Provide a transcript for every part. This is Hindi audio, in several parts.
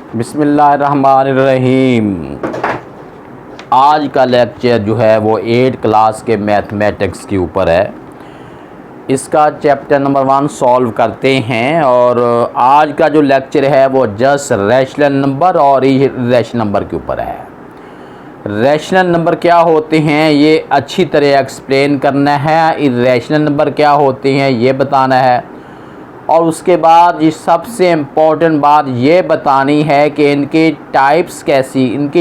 बिस्मिल्लाहिर्रहमानिर्रहीम। आज का लेक्चर जो है वो 8 क्लास के मैथमेटिक्स के ऊपर है। इसका चैप्टर नंबर 1 सॉल्व करते हैं। और आज का जो लेक्चर है वो जस्ट रैशनल नंबर और इर्रेशनल नंबर के ऊपर है। रैशनल नंबर क्या होते हैं ये अच्छी तरह एक्सप्लेन करना है, इर्रेशनल नंबर क्या होते हैं ये बताना है, और उसके बाद ये सबसे इम्पोर्टेंट बात ये बतानी है कि इनकी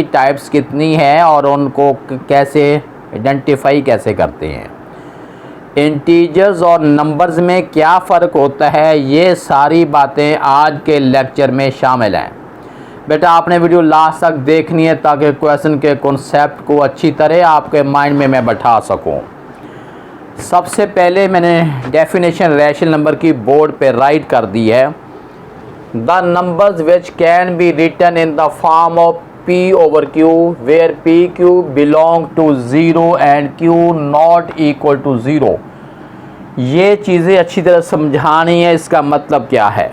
टाइप्स कितनी है और उनको कैसे आइडेंटिफाई कैसे करते हैं। इंटीजर्स और नंबर्स में क्या फ़र्क होता है, ये सारी बातें आज के लेक्चर में शामिल हैं। बेटा आपने वीडियो लास्ट तक देखनी है ताकि क्वेश्चन के कॉन्सेप्ट को अच्छी तरह आपके माइंड में मैं बैठा सकूं। सबसे पहले मैंने डेफिनेशन रैशनल नंबर की बोर्ड पे राइट कर दी है। The numbers which can be written in the form of p over q where pq belong to 0 and q not equal to 0। ये चीज़ें अच्छी तरह समझानी है। इसका मतलब क्या है,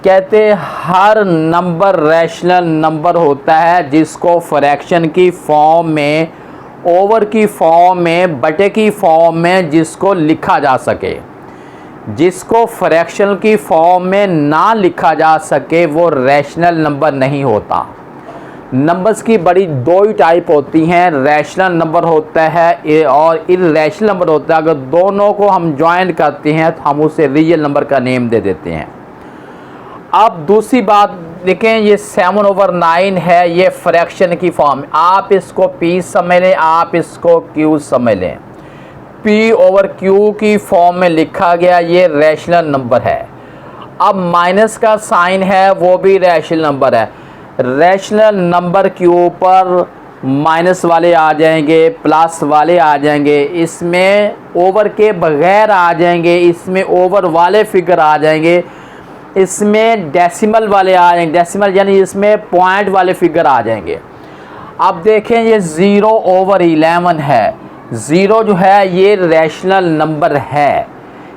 कहते हर नंबर रैशनल नंबर होता है जिसको फ्रैक्शन की फॉर्म में, ओवर की फॉर्म में, बटे की फॉर्म में जिसको लिखा जा सके। जिसको फ्रैक्शन की फॉर्म में ना लिखा जा सके वो रैशनल नंबर नहीं होता। नंबर्स की बड़ी दो ही टाइप होती हैं, रैशनल नंबर होता है और इर्रेशनल नंबर होता है। अगर दोनों को हम ज्वाइन करते हैं तो हम उसे रियल नंबर का नेम दे देते हैं। अब दूसरी बात देखें, ये 7/9 है, ये फ्रैक्शन की फॉर्म। आप इसको p समझ लें, आप इसको q समझ लें। p/q की फॉर्म में लिखा गया, ये रैशनल नंबर है। अब माइनस का साइन है, वो भी रैशनल नंबर है। रैशनल नंबर के ऊपर माइनस वाले आ जाएंगे, प्लस वाले आ जाएंगे, इसमें ओवर के बगैर आ जाएंगे, इसमें ओवर वाले फिगर आ जाएंगे, इसमें डेसिमल वाले आ जाएंगे, डेसिमल यानी इसमें पॉइंट वाले फिगर आ जाएंगे। अब देखें ये 0/11 है। 0 जो है ये रैशनल नंबर है,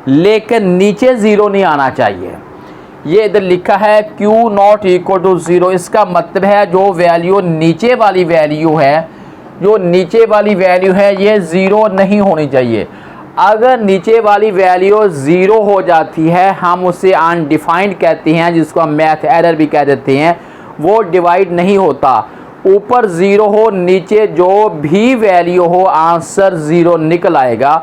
लेकिन नीचे 0 नहीं आना चाहिए। ये इधर लिखा है q नॉट इक्वल टू 0। इसका मतलब है जो वैल्यू नीचे वाली वैल्यू है, जो नीचे वाली वैल्यू है ये 0 नहीं होनी चाहिए। अगर नीचे वाली वैल्यू 0 हो जाती है हम उसे अनडिफाइंड कहते हैं, जिसको हम मैथ एरर भी कह देते हैं। वो डिवाइड नहीं होता। ऊपर 0 हो, नीचे जो भी वैल्यू हो, आंसर 0 निकल आएगा।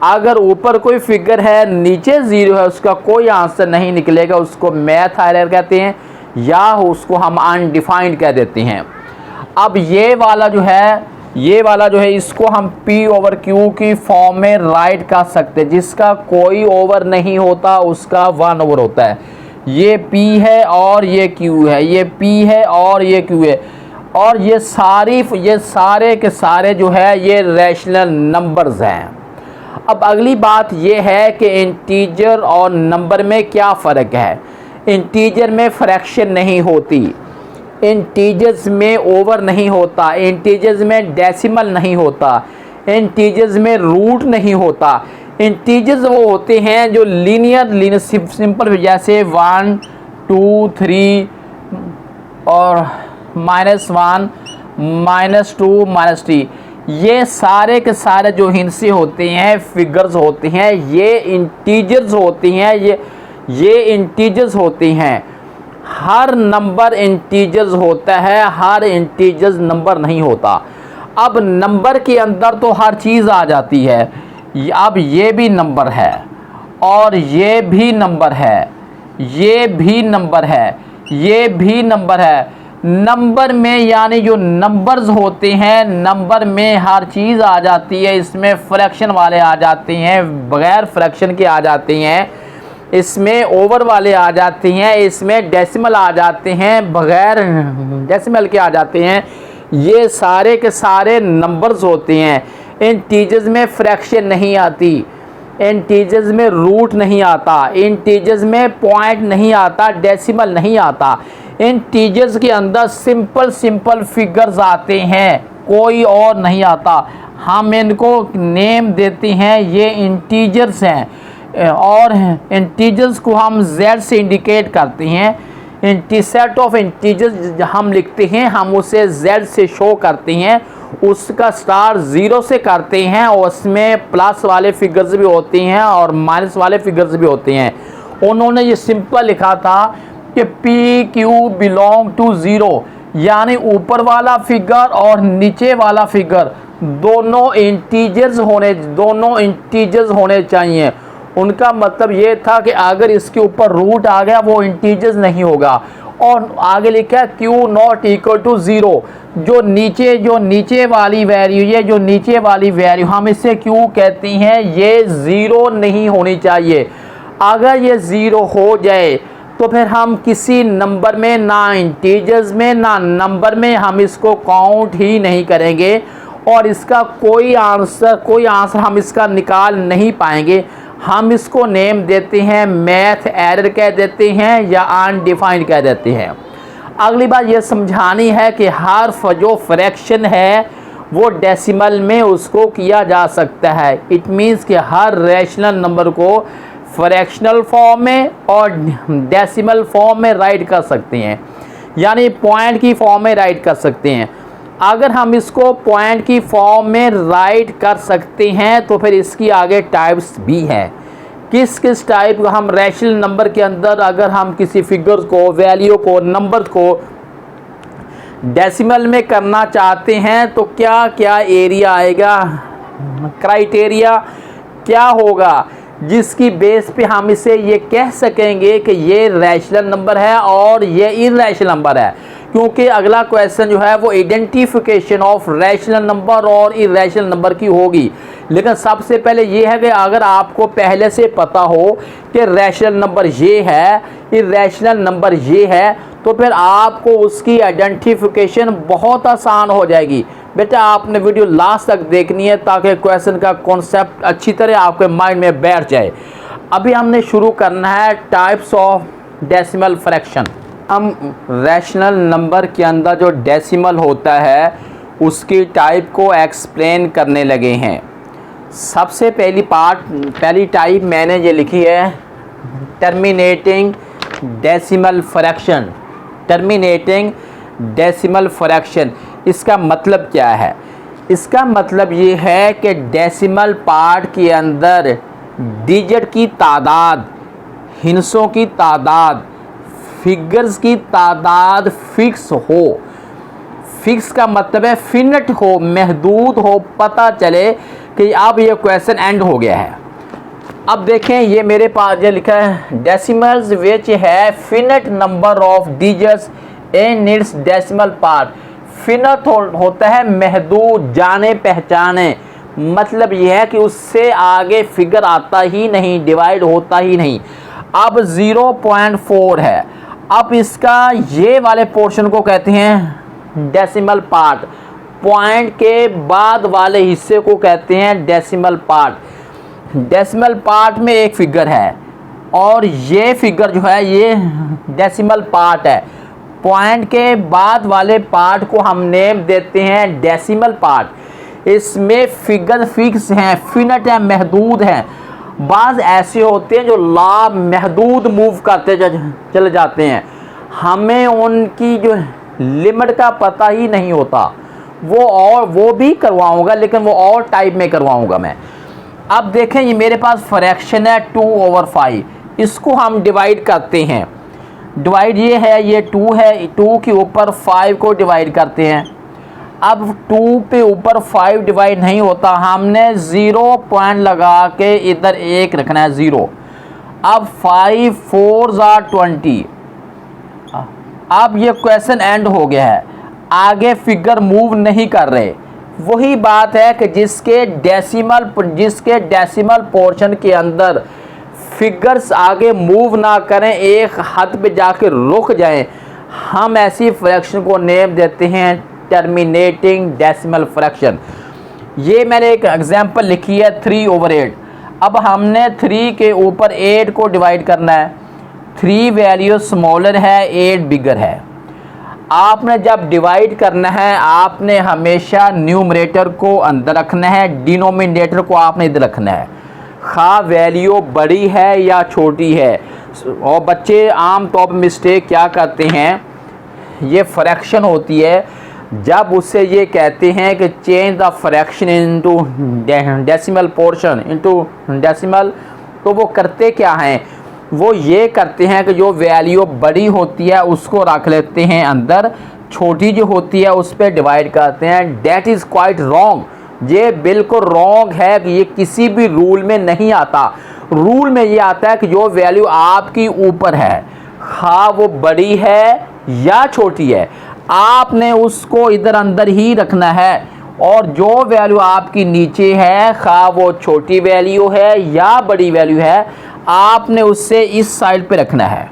अगर ऊपर कोई फिगर है नीचे 0 है, उसका कोई आंसर नहीं निकलेगा, उसको मैथ एरर कहते हैं या उसको हम अनडिफाइंड कह देते हैं। अब ये वाला जो है इसको हम p/q की फॉर्म में राइट कर सकते हैं। जिसका कोई ओवर नहीं होता उसका 1 ओवर होता है। ये p है और ये q है, ये p है और ये q है, और ये सारे के सारे जो है ये रैशनल नंबर्स हैं। अब अगली बात ये है कि इंटीजर और नंबर में क्या फ़र्क है। इंटीजर में फ्रैक्शन नहीं होती, इंटीजर्स में ओवर नहीं होता, इंटीजर्स में डेसिमल नहीं होता, इंटीजर्स में रूट नहीं होता। इंटीजर्स वो होते हैं जो लीनियर सिंपल, जैसे 1 2 3 और -1 -2 -3। ये सारे के सारे जो हिंसे होते हैं, फिगर्स होते हैं, ये इंटीजर्स होती हैं। ये इंटीजर्स होती हैं। हर नंबर इंटीजर्स होता है, हर इंटीजर्स नंबर नहीं होता। अब नंबर के अंदर तो हर चीज़ आ जाती है। अब ये भी नंबर है और ये भी नंबर है, ये भी नंबर है, ये भी नंबर है। नंबर में यानी जो नंबर्स होते हैं, नंबर में हर चीज़ आ जाती है। इसमें फ्रैक्शन वाले आ जाते हैं, बगैर फ्रैक्शन के आ जाते हैं, इसमें ओवर वाले आ जाते हैं, इसमें डेसिमल आ जाते हैं, बगैर डेसिमल के आ जाते हैं। ये सारे के सारे नंबर्स होते हैं। इंटीजर्स में फ्रैक्शन नहीं आती, इंटीजर्स में रूट नहीं आता, इंटीजर्स में पॉइंट नहीं आता, डेसिमल नहीं आता। इंटीजर्स के अंदर सिंपल फिगर्स आते हैं, कोई और नहीं आता। हम इनको नेम देते हैं, ये इंटीजर्स हैं और इंटीजर्स को हम z से इंडिकेट करते हैं। सेट ऑफ इंटीजर्स हम लिखते हैं, हम उसे z से शो करते हैं, उसका स्टार 0 से करते हैं और उसमें प्लस वाले फिगर्स भी होते हैं और माइनस वाले फिगर्स भी होते हैं। उन्होंने ये सिंपल लिखा था कि पी क्यू बिलोंग टू 0, यानी ऊपर वाला फिगर और नीचे वाला फिगर दोनों इंटीजर्स होने चाहिए। उनका मतलब ये था कि अगर इसके ऊपर रूट आ गया वो इंटीजर्स नहीं होगा। और आगे लिखा है क्यू नॉट इक्वल टू 0, जो नीचे वाली वैल्यू हम इसे क्यू कहते हैं, ये 0 नहीं होनी चाहिए। अगर ये 0 हो जाए तो फिर हम किसी नंबर में, ना इंटीजर्स में ना नंबर में, हम इसको काउंट ही नहीं करेंगे और इसका कोई आंसर हम इसका निकाल नहीं पाएंगे। हम इसको नेम देते हैं मैथ एरर कह देते हैं या अनडिफाइंड कह देते हैं। अगली बात ये समझानी है कि हर जो फ्रैक्शन है वो डेसिमल में उसको किया जा सकता है। इट मीन्स कि हर रैशनल नंबर को फ्रैक्शनल फॉर्म में और डेसिमल फॉर्म में राइट कर सकते हैं, यानी पॉइंट की फॉर्म में राइट कर सकते हैं। अगर हम इसको पॉइंट की फॉर्म में राइट कर सकते हैं तो फिर इसकी आगे टाइप्स भी हैं। किस टाइप का हम रैशनल नंबर के अंदर अगर हम किसी फिगर को, वैल्यू को, नंबर को डेसिमल में करना चाहते हैं तो क्या क्या एरिया आएगा, क्राइटेरिया क्या होगा जिसकी बेस पे हम इसे ये कह सकेंगे कि ये रैशनल नंबर है और ये इरैशनल नंबर है। क्योंकि अगला क्वेश्चन जो है वो आइडेंटिफिकेशन ऑफ रैशनल नंबर और इरैशनल नंबर की होगी। लेकिन सबसे पहले ये है कि अगर आपको पहले से पता हो कि रैशनल नंबर ये है, इरैशनल नंबर ये है, तो फिर आपको उसकी आइडेंटिफिकेशन बहुत आसान हो जाएगी। बेटा आपने वीडियो लास्ट तक देखनी है ताकि क्वेश्चन का कॉन्सेप्ट अच्छी तरह आपके माइंड में बैठ जाए। अभी हमने शुरू करना है टाइप्स ऑफ डेसिमल फ्रैक्शन। हम रैशनल नंबर के अंदर जो डेसिमल होता है उसकी टाइप को एक्सप्लेन करने लगे हैं। सबसे पहली टाइप मैंने ये लिखी है terminating decimal fraction. Terminating decimal fraction, इसका मतलब क्या है? इसका मतलब ये है कि डेसिमल पार्ट के अंदर डिजिट की तादाद, हिस्सों की तादाद, फिगर्स की तादाद फिक्स हो। फिक्स का मतलब है फिनिट हो, महदूद हो, पता चले कि अब ये क्वेश्चन एंड हो गया है। अब देखें ये मेरे पास ये लिखा है डेसिमल्स विच है finite number of digits in its decimal part. Finite होता है महदूद, जाने पहचाने, मतलब यह है कि उससे आगे फिगर आता ही नहीं, डिवाइड होता ही नहीं। अब 0.4 है। अब इसका ये वाले पोर्शन को कहते हैं डेसिमल पार्ट, पॉइंट के बाद वाले हिस्से को कहते हैं डेसिमल पार्ट। डेसिमल पार्ट में एक फिगर है और ये फिगर जो है ये डेसिमल पार्ट है। पॉइंट के बाद वाले पार्ट को हम नेम देते हैं डेसिमल पार्ट। इसमें फिगर फिक्स हैं, फिनिट है, महदूद हैं। बाज़ ऐसे होते हैं जो महदूद मूव करते चले जाते हैं, हमें उनकी जो लिमिट का पता ही नहीं होता। वो भी करवाऊंगा, लेकिन वो और टाइप में करवाऊंगा मैं। अब देखें ये मेरे पास फ्रैक्शन है 2/5, इसको हम डिवाइड करते हैं। डिवाइड ये है, ये 2 है, 2 के ऊपर 5 को डिवाइड करते हैं। अब 2 पे ऊपर 5 डिवाइड नहीं होता, हमने 0 पॉइंट लगा के इधर 1 रखना है, 0। अब 5 4 20। अब ये क्वेश्चन एंड हो गया है, आगे फिगर मूव नहीं कर रहे। वही बात है कि जिसके डेसिमल पोर्शन के अंदर फिगर्स आगे मूव ना करें, एक हद पे जाके रुक जाएं, हम ऐसी फ्रैक्शन को नेम देते हैं टर्मिनेटिंग डेसिमल फ्रैक्शन। ये मैंने एक एग्जांपल लिखी है 3/8। अब हमने 3 के ऊपर 8 को डिवाइड करना है। 3 वैल्यू स्मॉलर है, 8 बिगर है। आपने जब डिवाइड करना है आपने हमेशा न्यूमरेटर को अंदर रखना है, डिनोमिनेटर को आपने इधर रखना है। खा वैल्यू बड़ी है या छोटी है, और बच्चे आम तौर पर मिस्टेक क्या करते हैं, ये फ्रैक्शन होती है, जब उससे ये कहते हैं कि change the fraction into decimal portion into decimal, तो वो करते क्या हैं, वो ये करते हैं कि जो वैल्यू बड़ी होती है उसको रख लेते हैं अंदर, छोटी जो होती है उस पर डिवाइड करते हैं। डेट इज़ क्वाइट रॉन्ग, ये बिल्कुल रॉन्ग है कि ये किसी भी रूल में नहीं आता। रूल में ये आता है कि जो वैल्यू आपकी ऊपर है, हाँ वो बड़ी है या छोटी है, आपने उसको इधर अंदर ही रखना है, और जो वैल्यू आपकी नीचे है, खा वो छोटी वैल्यू है या बड़ी वैल्यू है, आपने उससे इस साइड पे रखना है।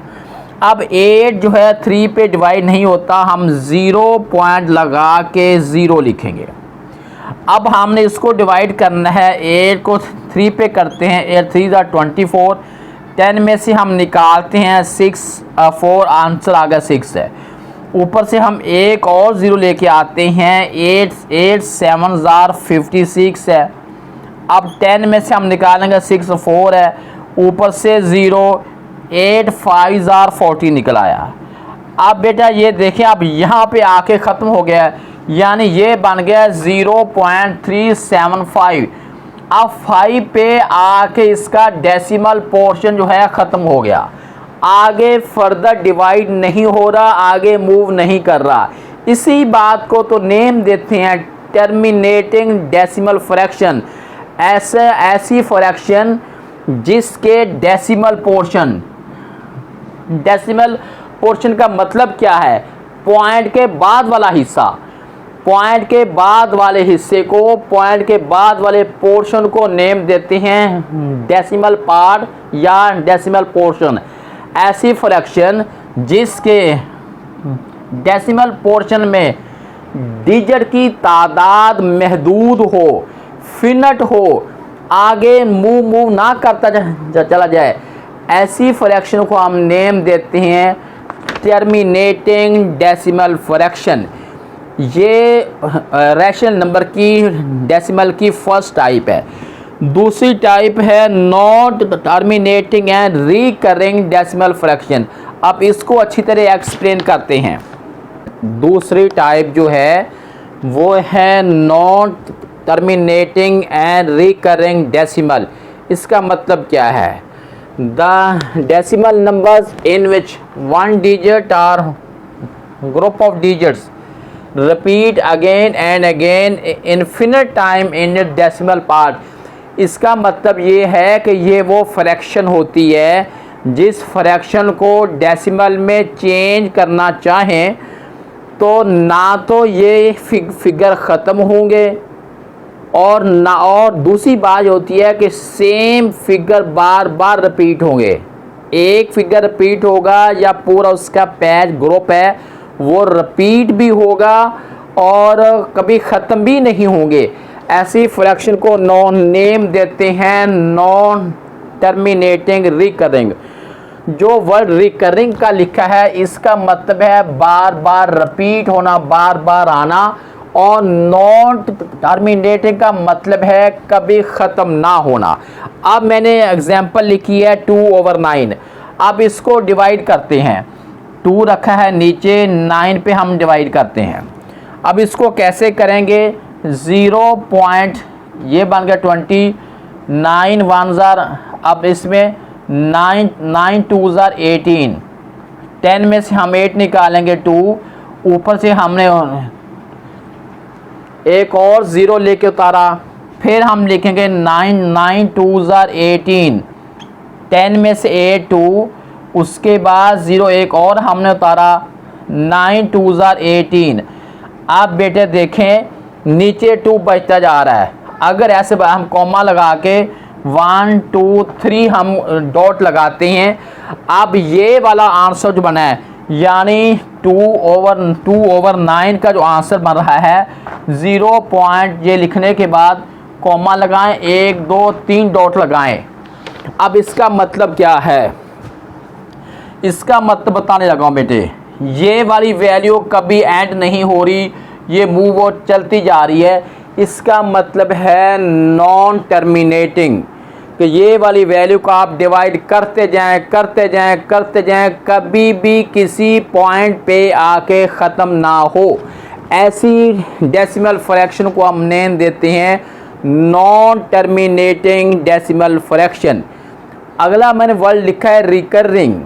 अब 8 जो है 3 पे डिवाइड नहीं होता, हम 0 पॉइंट लगा के 0 लिखेंगे। अब हमने इसको डिवाइड करना है, 8 को 3 पे करते हैं, 8 3 24, 10 में से हम निकालते हैं 6 4, आंसर आ गया 6 है। ऊपर से हम एक और 0 लेके आते हैं, 8 8 7 56 है। अब 10 में से हम निकालेंगे 6 4 है, ऊपर से 0 8 5 40 निकल आया। अब बेटा ये देखें, अब यहाँ पे आके ख़त्म हो गया, यानी ये बन गया 0.375। अब 5 पे आके इसका डेसिमल पोर्शन जो है ख़त्म हो गया, आगे फर्दर डिवाइड नहीं हो रहा, आगे मूव नहीं कर रहा। इसी बात को तो नेम देते हैं टर्मिनेटिंग डेसिमल फ्रैक्शन। ऐसी फ्रैक्शन जिसके डेसिमल पोर्शन का मतलब क्या है, पॉइंट के बाद वाला हिस्सा, पॉइंट के बाद वाले हिस्से को, पॉइंट के बाद वाले पोर्शन को नेम देते हैं डेसिमल पार्ट या डेसिमल पोर्शन। ऐसी फ्रैक्शन जिसके डेसिमल पोर्शन में डिजिट की तादाद महदूद हो, फिनट हो, आगे मूव ना करता चला जाए, ऐसी फ्रैक्शन को हम नेम देते हैं टर्मिनेटिंग डेसिमल फ्रैक्शन। ये रैशनल नंबर की डेसिमल की फर्स्ट टाइप है। दूसरी टाइप है not terminating and recurring decimal fraction. अब इसको अच्छी तरह एक्सप्लेन करते हैं। दूसरी टाइप जो है वो है not terminating and recurring decimal. इसका मतलब क्या है, the decimal numbers in which one digit are group of digits repeat again and again infinite time in decimal part. इसका मतलब ये है कि ये वो फ्रैक्शन होती है जिस फ्रैक्शन को डेसिमल में चेंज करना चाहें तो ना तो ये फिगर ख़त्म होंगे और ना, और दूसरी बात होती है कि सेम फिगर बार बार रिपीट होंगे। एक फिगर रिपीट होगा या पूरा उसका पेज ग्रुप है वो रिपीट भी होगा और कभी ख़त्म भी नहीं होंगे। ऐसी फ्रैक्शन को नेम देते हैं नॉन टर्मिनेटिंग रिकरिंग। जो वर्ड रिकरिंग का लिखा है इसका मतलब है बार बार रिपीट होना, बार बार आना, और नॉन टर्मिनेटिंग का मतलब है कभी ख़त्म ना होना। अब मैंने एग्जांपल लिखी है 2/9। अब इसको डिवाइड करते हैं, 2 रखा है नीचे, 9 पे हम डिवाइड करते हैं। अब इसको कैसे करेंगे, 0 पॉइंट ये बन गया 20, 9 1 अब इसमें 9 2 18, 10 में से हम 8 निकालेंगे 2, ऊपर से हमने एक और 0 लेके उतारा, फिर हम लिखेंगे 9 2 18, 10 में से 8 2, उसके बाद 0 एक और हमने उतारा, 9 2 18। आप बेटे देखें नीचे 2 बचता जा रहा है। अगर ऐसे हम कॉमा लगा के 1 2 3 हम डॉट लगाते हैं, अब ये वाला आंसर जो बना है यानी 2/9 का जो आंसर बन रहा है, 0 पॉइंट ये लिखने के बाद कॉमा लगाएं, 1 2 3 डॉट लगाएं। अब इसका मतलब क्या है, इसका मतलब बताने लगा हूं बेटे। ये वाली वैल्यू कभी एंड नहीं हो रही, ये मूव और चलती जा रही है। इसका मतलब है नॉन टर्मिनेटिंग, कि ये वाली वैल्यू को आप डिवाइड करते जाएं करते जाएं करते जाएं, कभी भी किसी पॉइंट पे आके ख़त्म ना हो। ऐसी डेसिमल फ्रैक्शन को हम नेम देते हैं नॉन टर्मिनेटिंग डेसिमल फ्रैक्शन। अगला मैंने वर्ड लिखा है रिकरिंग।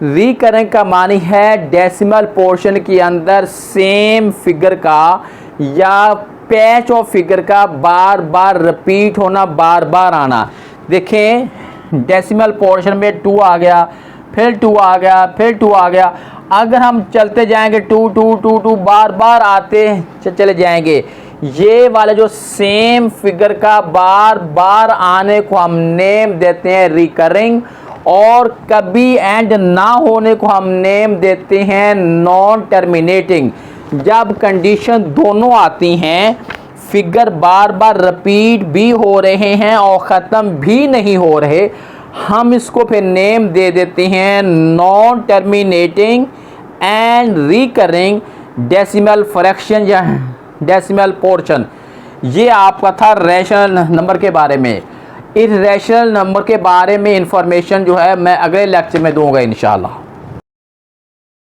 रिकरिंग का मानी है डेसिमल पोर्शन के अंदर सेम फिगर का या पैच ऑफ फिगर का बार बार रिपीट होना, बार बार आना। देखें डेसिमल पोर्शन में 2 आ गया, फिर 2 आ गया, फिर 2 आ गया। अगर हम चलते जाएंगे 2 2 2 2 बार बार आते चले जाएंगे। ये वाले जो सेम फिगर का बार बार आने को हम नेम देते हैं रिकरिंग, और कभी एंड ना होने को हम नेम देते हैं नॉन टर्मिनेटिंग। जब कंडीशन दोनों आती हैं, फिगर बार बार रिपीट भी हो रहे हैं और ख़त्म भी नहीं हो रहे, हम इसको फिर नेम दे देते हैं non terminating and recurring decimal fraction या डेसिमल पोर्शन। ये आपका था रैशनल नंबर के बारे में। इस रैशनल नंबर के बारे में इंफॉर्मेशन जो है मैं अगले लेक्चर में दूंगा इंशाल्लाह।